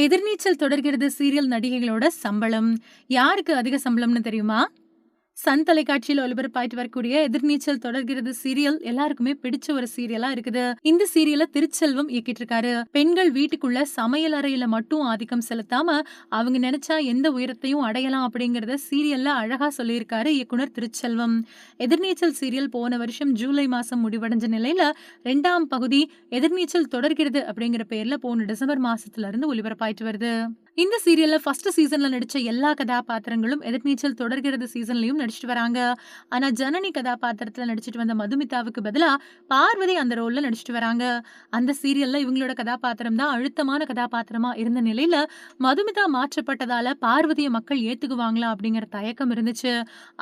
எதிர்நீச்சல் தொடர்கிறது சீரியல் நடிகைகளோட சம்பளம். யாருக்கு அதிக சம்பளம்னு தெரியுமா? சன் தொலைக்காட்சியில ஒளிபரப்பாயிட்டு வரக்கூடிய எதிர்நீச்சல் தொடர்கிறது சீரியல் எல்லாருக்குமே பிடிச்ச ஒரு சீரியலா இருக்குது. இந்த சீரியல திருச்செல்வம் இயக்கிட்டு இருக்காரு. பெண்கள் வீட்டுக்குள்ள சமையல் அறையில மட்டும் ஆதிக்கம் செலுத்தாம அவங்க நினைச்சா எந்த உயரத்தையும் அடையலாம் அப்படிங்கறத சீரியல்ல அழகா சொல்லியிருக்காரு இயக்குனர் திருச்செல்வம். எதிர்நீச்சல் சீரியல் போன வருஷம் ஜூலை மாசம் முடிவடைஞ்ச நிலையில 2ஆம் பகுதி எதிர்நீச்சல் தொடர்கிறது அப்படிங்கிற பேர்ல போன டிசம்பர் மாசத்துல இருந்து ஒளிபரப்பாயிட்டு வருது. இந்த சீரியல்ல ஃபர்ஸ்ட் சீசன்ல நடிச்ச எல்லா கதாபாத்திரங்களும் எதிர்நீச்சல் தொடர்கிறது சீசன்லயும் நடிச்சிட்டு வராங்க. ஆனா ஜனனி கதாபாத்திரத்துல நடிச்சிட்டு வந்த மதுமிதாவுக்கு பதிலா பார்வதி அந்த ரோல்ல நடிச்சிட்டு வராங்க. அந்த சீரியல்ல இவங்களோட கதாபாத்திரம் தான் அழுத்தமான கதாபாத்திரமா இருந்த நிலையில மதுமிதா மாற்றப்பட்டதால பார்வதிய மக்கள் ஏத்துக்குவாங்களா அப்படிங்கிற தயக்கம் இருந்துச்சு.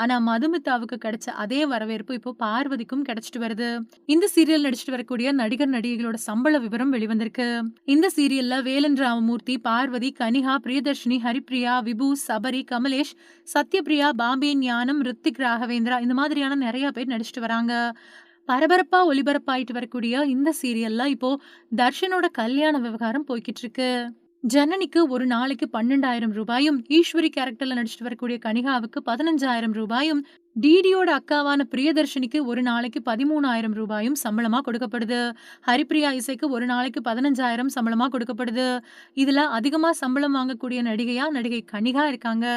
ஆனா மதுமிதாவுக்கு கிடைச்ச அதே வரவேற்பு இப்போ பார்வதிக்கும் கிடைச்சிட்டு வருது. இந்த சீரியல் நடிச்சிட்டு வரக்கூடிய நடிகர் நடிகைகளோட சம்பள விவரம் வெளிவந்திருக்கு. இந்த சீரியல்ல வேலன் ராமமூர்த்தி, பார்வதி, கனிகா, பிரியதர்ஷினி, ஹரிப்பிரியா, விபு, சபரி, கமலேஷ், சத்யபிரியா, பாம்பே ஞானம், ரித்திக் ராகவேந்திரா இந்த மாதிரியான நிறைய பேர் நடிச்சிட்டு வராங்க. பரபரப்பா ஒளிபரப்பாயிட்டு வரக்கூடிய இந்த சீரியல்ல இப்போ தர்ஷனோட கல்யாண விவகாரம் போய்கிட்டு இருக்கு. ஜனனிக்கு ஒரு நாளைக்கு 12,000 ரூபாயும், ஈஸ்வரி கேரக்டர்ல நடிச்சிட்டு வரக்கூடிய கனிகாவுக்கு 15,000 ரூபாயும், டிடியோட அக்காவான பிரியதர்ஷினிக்கு ஒரு நாளைக்கு 13,000 ரூபாயும் சம்பளமா கொடுக்கப்படுது. ஹரிப்பிரியா இசைக்கு ஒரு நாளைக்கு 15,000 சம்பளமா கொடுக்கப்படுது. இதுல அதிகமா சம்பளம் வாங்கக்கூடிய நடிகையா நடிகை கனிகா இருக்காங்க.